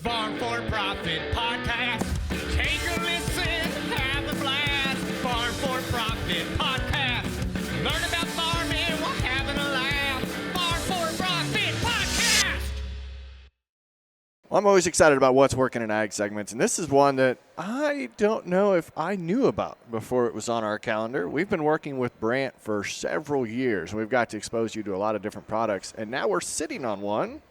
Farm for Profit Podcast. Take a listen, have a blast. Farm for Profit Podcast. Learn about farming while having a laugh. Farm for Profit Podcast. Well, I'm always excited about what's working in ag segments, and this is one that I don't know if I knew about before it was on our calendar. We've been working with Brandt for several years. We've got to expose you to a lot of different products, and now we're sitting on one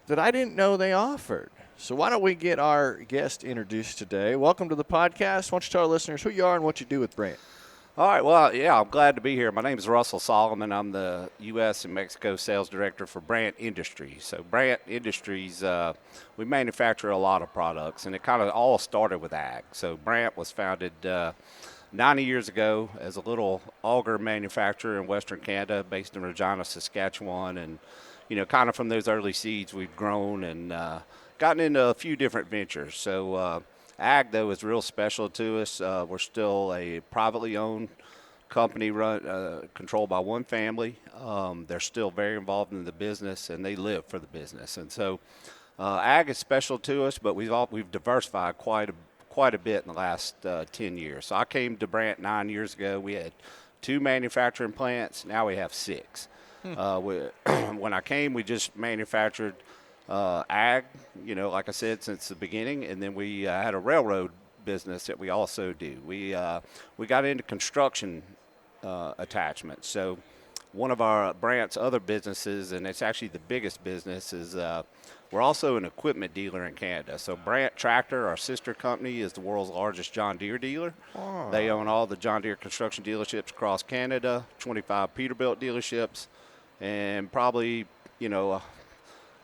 that I didn't know they offered. So why don't we get our guest introduced today? Welcome to the podcast. Why don't you tell our listeners who you are and what you do with Brandt? All right. Well, yeah, I'm glad to be here. My name is Russell Solomon. I'm the U.S. and Mexico sales director for Brandt Industries. So Brandt Industries, we manufacture a lot of products, and it kind of all started with ag. So Brandt was founded 90 years ago as a little auger manufacturer in Western Canada based in Regina, Saskatchewan. And, you know, kind of from those early seeds, we've grown and gotten into a few different ventures. So ag, though, is real special to us. We're still a privately owned company controlled by one family. They're still very involved in the business, and they live for the business. And so ag is special to us, but we've diversified quite a bit in the last 10 years. So I came to Brandt 9 years ago. We had 2 manufacturing plants. Now we have 6. When I came, we just manufactured ag, you know, like I said, since the beginning, and then we had a railroad business that we also do. We got into construction attachments. So one of our Brandt's other businesses, and it's actually the biggest business, is we're also an equipment dealer in Canada. So Brandt Tractor, our sister company, is the world's largest John Deere dealer. Oh. They own all the John Deere construction dealerships across Canada, 25 Peterbilt dealerships, and probably, you know,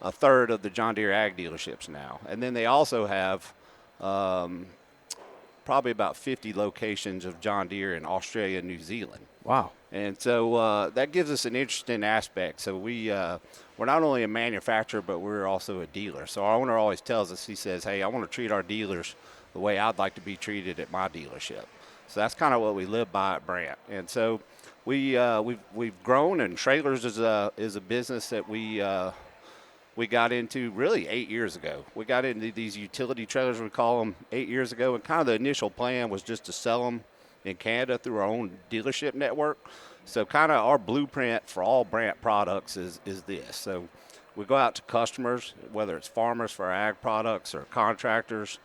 a third of the John Deere ag dealerships now. And then they also have probably about 50 locations of John Deere in Australia and New Zealand. Wow. And so that gives us an interesting aspect. So we're not only a manufacturer, but we're also a dealer. So our owner always tells us, he says, hey, I want to treat our dealers the way I'd like to be treated at my dealership. So that's kind of what we live by at Brandt. And so we've grown, and trailers is a business that we got into really 8 years ago. We got into these utility trailers, we call them, 8 years ago, and kind of the initial plan was just to sell them in Canada through our own dealership network. So kind of our blueprint for all Brandt products is this. So we go out to customers, whether it's farmers for our ag products or contractors,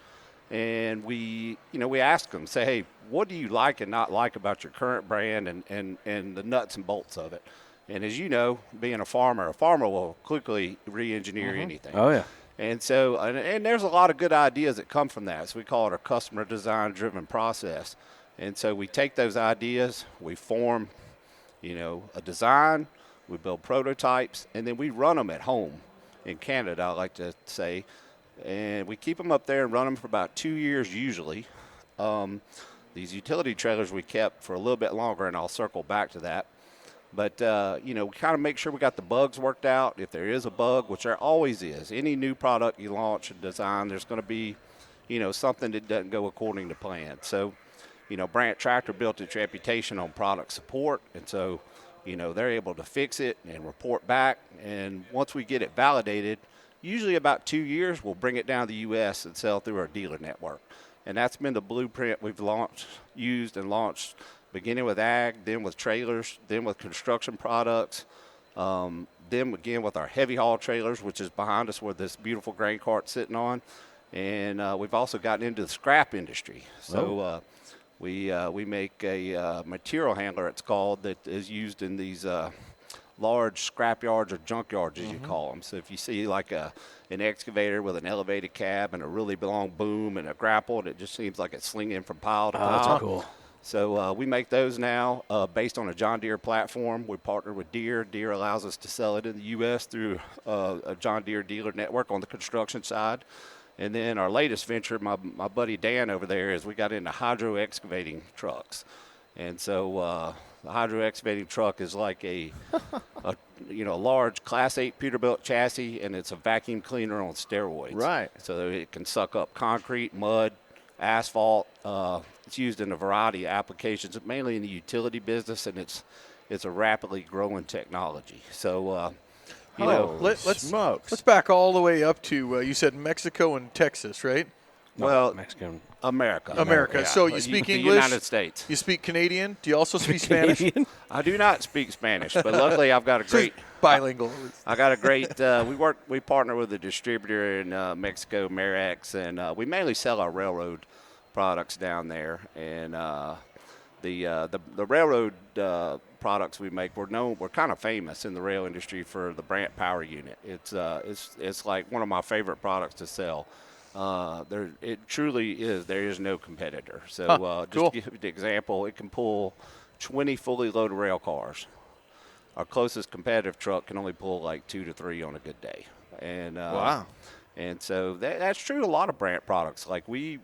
and we ask them, say, hey, what do you like and not like about your current brand and the nuts and bolts of it? And as you know, being a farmer will quickly re-engineer anything. Oh, yeah. And so, and there's a lot of good ideas that come from that. So we call it a customer design-driven process. And so we take those ideas, we form, you know, a design, we build prototypes, and then we run them at home in Canada, I like to say. And we keep them up there and run them for about 2 years usually. These utility trailers we kept for a little bit longer, and I'll circle back to that. But, you know, we kind of make sure we got the bugs worked out. If there is a bug, which there always is, any new product you launch and design, there's going to be, you know, something that doesn't go according to plan. So, you know, Brandt Tractor built its reputation on product support. And so, you know, they're able to fix it and report back. And once we get it validated, usually about 2 years, we'll bring it down to the U.S. and sell through our dealer network. And that's been the blueprint we've used and launched, beginning with ag, then with trailers, then with construction products, then again with our heavy haul trailers, which is behind us where this beautiful grain cart's sitting on. And we've also gotten into the scrap industry. So we make a material handler, it's called, that is used in these large scrap yards or junk yards, as you call them. So if you see like an excavator with an elevated cab and a really long boom and a grapple, and it just seems like it's slinging from pile to pile. That's cool. So we make those now based on a John Deere platform. We partner with Deere. Deere allows us to sell it in the U.S. through a John Deere dealer network on the construction side. And then our latest venture, my buddy Dan over there, is we got into hydro excavating trucks. And so the hydro excavating truck is like a large Class 8 Peterbilt chassis, and it's a vacuum cleaner on steroids. Right. So it can suck up concrete, mud, asphalt. It's used in a variety of applications, mainly in the utility business, and it's a rapidly growing technology. So Let's back all the way up to you said Mexico and Texas, right? Well, Mexican. America. America. Yeah. So you speak The English? United States. You speak Canadian? Do you also speak Spanish? I do not speak Spanish, but luckily I've got a great bilingual. I got a great. We partner with a distributor in Mexico, Merex, and we mainly sell our railroad products down there. And the railroad products we make, we're kind of famous in the rail industry for the Brandt Power Unit. It's like one of my favorite products to sell. It truly is. There is no competitor. So cool. just to give you the example, it can pull 20 fully loaded rail cars. Our closest competitive truck can only pull like 2 to 3 on a good day. And wow. And so that's true to a lot of Brandt products. Like we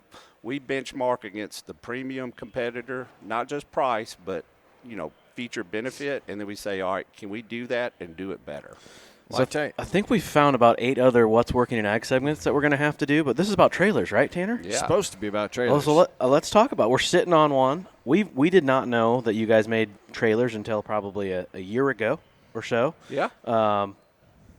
benchmark against the premium competitor, not just price, but feature benefit, and then we say, all right, can we do that and do it better? So I think we found about 8 other What's Working in Ag segments that we're going to have to do, but this is about trailers, right, Tanner? Yeah. It's supposed to be about trailers. Well, so let's talk about. We're sitting on one. We did not know that you guys made trailers until probably a year ago or so. Yeah.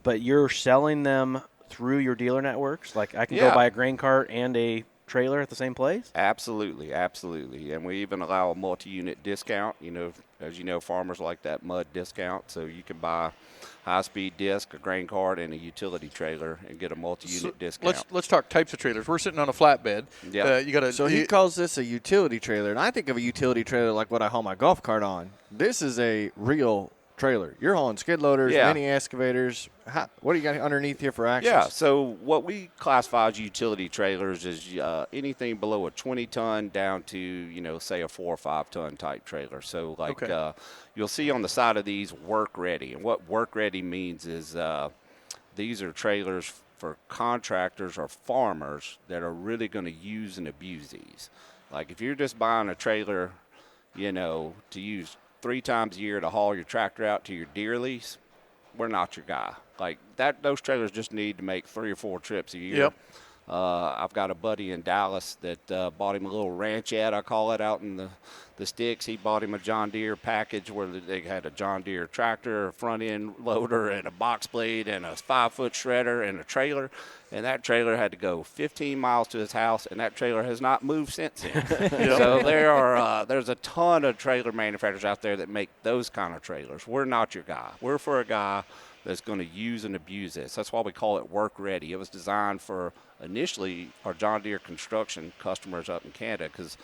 But you're selling them through your dealer networks. Like I can go buy a grain cart and a trailer at the same place? Absolutely. And we even allow a multi-unit discount. As you know, farmers like that mud discount, so you can buy high-speed disc, a grain cart, and a utility trailer and get a multi-unit discount. Let's talk types of trailers. We're sitting on a flatbed. Yeah. So he calls this a utility trailer, and I think of a utility trailer like what I haul my golf cart on. This is a real trailer. You're hauling skid loaders, mini excavators. What do you got underneath here for access? Yeah, so what we classify as utility trailers is anything below a 20-ton down to, say a 4 or 5-ton type trailer. So, you'll see on the side of these work ready. And what work ready means is these are trailers for contractors or farmers that are really going to use and abuse these. Like if you're just buying a trailer, to use 3 times a year to haul your tractor out to your deer lease, we're not your guy. Like that, those trailers just need to make 3 or 4 trips a year. Yep. I've got a buddy in Dallas that bought him a little ranchette, I call it, out in the sticks. He bought him a John Deere package where they had a John Deere tractor, a front end loader, and a box blade, and a 5-foot shredder, and a trailer. And that trailer had to go 15 miles to his house, and that trailer has not moved since then. So there's a ton of trailer manufacturers out there that make those kind of trailers. We're not your guy. We're for a guy that's going to use and abuse this. That's why we call it work ready. It was designed for initially our John Deere construction customers up in Canada because,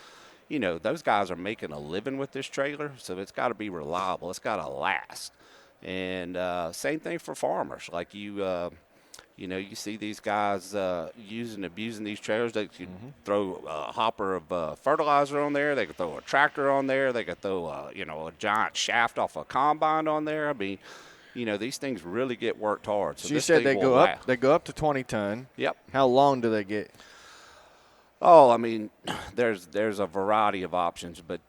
those guys are making a living with this trailer, so it's got to be reliable. It's got to last. And same thing for farmers. Like you see these guys using and abusing these trailers. They could throw a hopper of fertilizer on there. They could throw a tractor on there. They could throw a giant shaft off a combine on there. I mean, these things really get worked hard. So you said they go up. They go up to 20 ton. Yep. How long do they get? Oh, I mean, there's a variety of options, but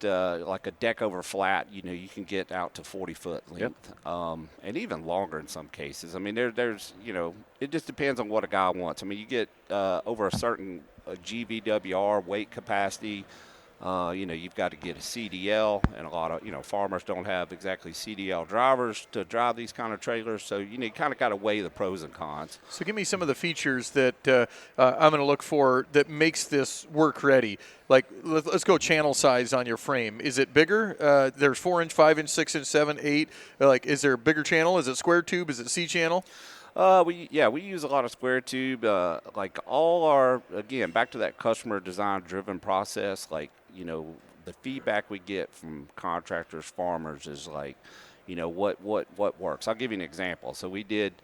like a deck over flat, you can get out to 40-foot length, and even longer in some cases. I mean, there's it just depends on what a guy wants. I mean, you get over a certain GVWR weight capacity. You've got to get a CDL, and a lot of, farmers don't have exactly CDL drivers to drive these kind of trailers. So, you kind of got to weigh the pros and cons. So give me some of the features that I'm going to look for that makes this work ready. Like, let's go channel size on your frame. Is it bigger? There's 4-inch, 5-inch, 6-inch, 7, 8. Like, is there a bigger channel? Is it square tube? Is it C channel? We use a lot of square tube. Like all our, again, back to that customer design driven process, like, the feedback we get from contractors, farmers is like, what works. I'll give you an example. So we did,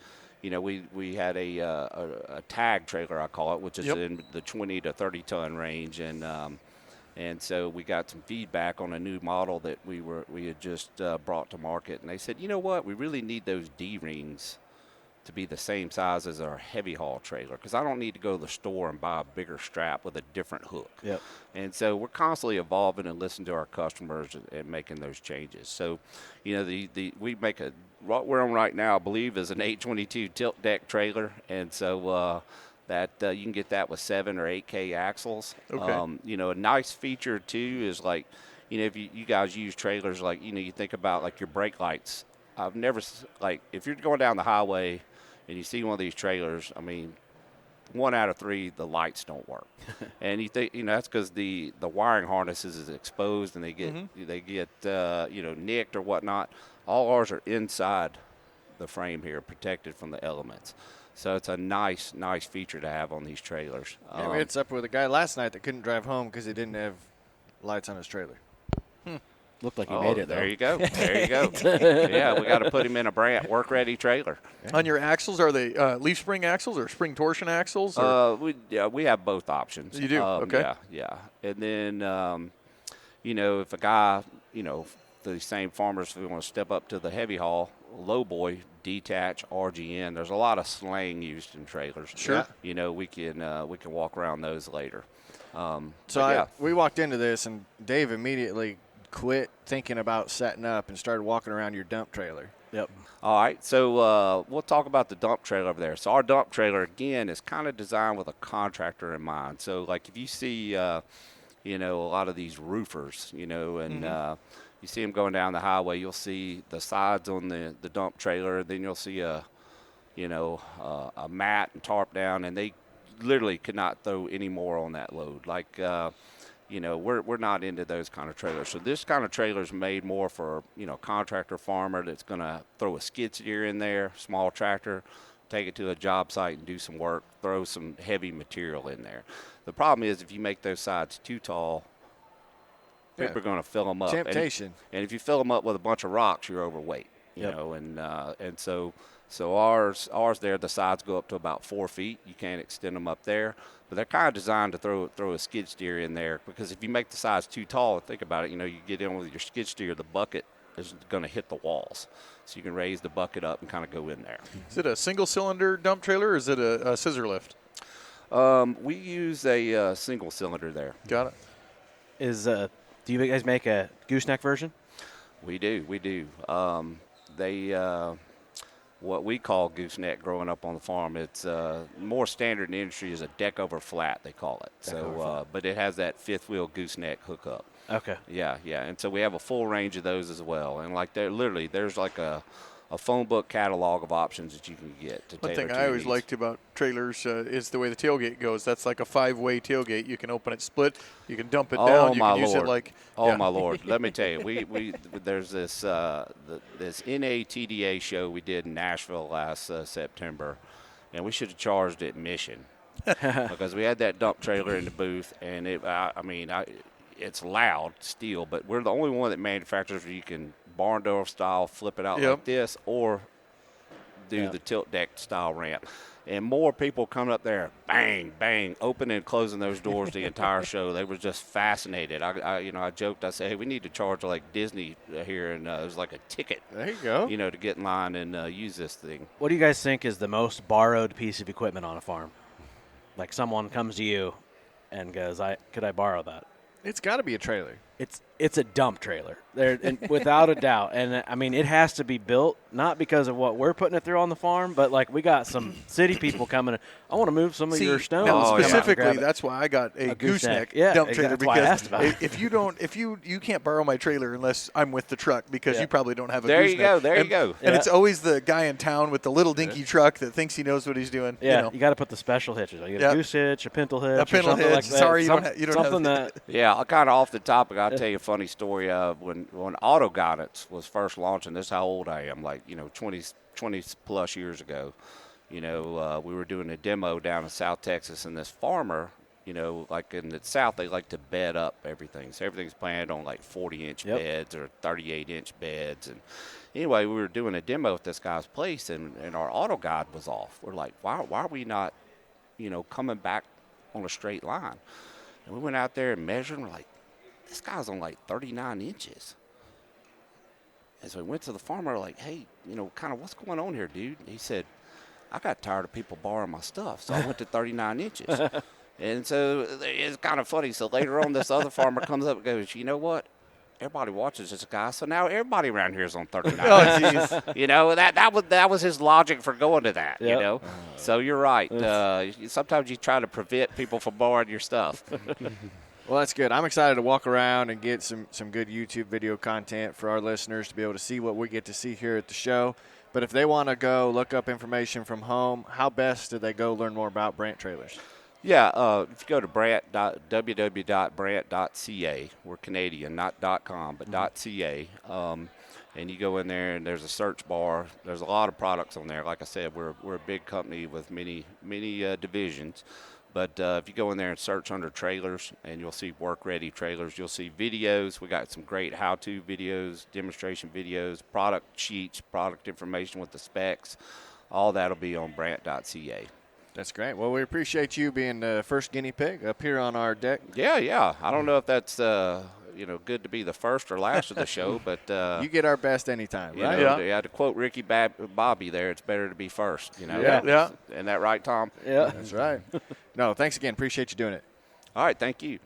we had a tag trailer, I call it, which is in the 20 to 30 ton range. And so we got some feedback on a new model that we had just brought to market. And they said, you know what, we really need those D-rings to be the same size as our heavy haul trailer because I don't need to go to the store and buy a bigger strap with a different hook. Yep. And so we're constantly evolving and listening to our customers and making those changes. So, we make what we're on right now, I believe, is an 822 tilt deck trailer, and so that you can get that with 7 or 8K axles. Okay. A nice feature too is like, if you guys use trailers, like you think about like your brake lights I've never like if you're going down the highway and you see one of these trailers, I mean, 1 out of 3 the lights don't work, and you think that's because the wiring harnesses is exposed and they get nicked or whatnot. All ours are inside the frame here, protected from the elements. So it's a nice feature to have on these trailers. Yeah, we had supper with a guy last night that couldn't drive home because he didn't have lights on his trailer. Looked like he made it, though. There you go. There you go. Yeah, we got to put him in a Brandt work-ready trailer. On your axles, are they leaf spring axles or spring torsion axles? We have both options. You do? Okay. Yeah. And then, if a guy, the same farmers, if we want to step up to the heavy haul, low boy, detach, RGN. There's a lot of slang used in trailers. Sure. We can walk around those later. We walked into this, and Dave immediately quit thinking about setting up and started walking around your dump trailer. Yep. All right, so we'll talk about the dump trailer over there. So our dump trailer, again, is kind of designed with a contractor in mind. So, like, if you see, a lot of these roofers, and you see them going down the highway, you'll see the sides on the dump trailer. Then you'll see a mat and tarp down, and they literally could not throw any more on that load. Like, we're not into those kind of trailers. So this kind of trailer is made more for, contractor farmer that's going to throw a skid steer in there, small tractor, take it to a job site and do some work, throw some heavy material in there. The problem is if you make those sides too tall, people are going to fill them up. Temptation. And if you fill them up with a bunch of rocks, you're overweight, and so ours there, the sides go up to about 4 feet. You can't extend them up there. But they're kind of designed to throw a skid steer in there, because if you make the sides too tall, think about it, you get in with your skid steer, the bucket is going to hit the walls. So you can raise the bucket up and kind of go in there. Is it a single-cylinder dump trailer, or is it a scissor lift? We use a single cylinder there. Got it. Do you guys make a gooseneck version? We do. What we call gooseneck growing up on the farm, it's more standard in the industry is a deck over flat, they call it. But it has that fifth wheel gooseneck hookup. Okay. Yeah. And so we have a full range of those as well. And like there's like a phone book catalog of options that you can get to tailor to One thing your I always needs. liked about trailers is the way the tailgate goes. That's like a 5-way tailgate. You can open it split. You can dump it down. You can use it like. My Lord! Let me tell you, there's this this NATDA show we did in Nashville last September, and we should have charged admission because we had that dump trailer in the booth, and it's loud steel, but we're the only one that manufactures where you can barn door style flip it out like this, or do the tilt deck style ramp. And more people coming up there, bang, bang, opening and closing those doors the entire show. They were just fascinated. I joked. I said, hey, we need to charge like Disney here, and it was like a ticket. There you go. To get in line and use this thing. What do you guys think is the most borrowed piece of equipment on a farm? Like someone comes to you and goes, could I borrow that? It's got to be a trailer. It's a dump trailer, and without a doubt. And I mean, it has to be built not because of what we're putting it through on the farm, but like we got some city people coming. I want to move some of your stones. Now, Come out and specifically, grab it. that's why I got a gooseneck Yeah, dump exactly. trailer, That's why I asked because about it. if you can't borrow my trailer unless I'm with the truck, because you probably don't have a There you gooseneck. go. There you go. And it's always the guy in town with the little dinky truck that thinks he knows what he's doing. Yeah, you got to put the special hitches. You get a goose hitch, a pintle hitch, a pintle or something hitch. like that. Sorry, you don't have something that. Yeah, kind of off the topic, I'll tell you a funny story. When Auto Guidance was first launching, this is how old I am, 20 plus years ago. We were doing a demo down in South Texas, and this farmer, like in the South, they like to bed up everything. So everything's planned on like 40-inch beds or 38-inch beds. And anyway, we were doing a demo at this guy's place, and our auto guide was off. We're like, why are we not, coming back on a straight line? And we went out there and measured, and we're like, this guy's on like 39 inches. And so we went to the farmer, like, hey, kind of what's going on here, dude? And he said, I got tired of people borrowing my stuff, so I went to 39 inches. And so it's kind of funny. So later on, this other farmer comes up and goes, you know what? Everybody watches this guy, so now everybody around here is on 39. Oh, jeez. That was his logic for going to that, So you're right. Sometimes you try to prevent people from borrowing your stuff. Well, that's good. I'm excited to walk around and get some good YouTube video content for our listeners to be able to see what we get to see here at the show. But if they want to go look up information from home, how best do they go learn more about Brandt Trailers? Yeah, if you go to www.brandt.ca, we're Canadian, not .com, but .ca, and you go in there and there's a search bar. There's a lot of products on there. Like I said, we're a big company with many divisions. But if you go in there and search under trailers, and you'll see work-ready trailers, you'll see videos. We got some great how-to videos, demonstration videos, product sheets, product information with the specs. All that'll be on brandt.ca. That's great. Well, we appreciate you being the first guinea pig up here on our deck. Yeah. I don't know if that's good to be the first or last of the show, but you get our best anytime, right? Yeah. To quote Ricky Bobby there, it's better to be first. Yeah. Isn't that right, Tom? Yeah. That's right. No, thanks again. Appreciate you doing it. All right, thank you.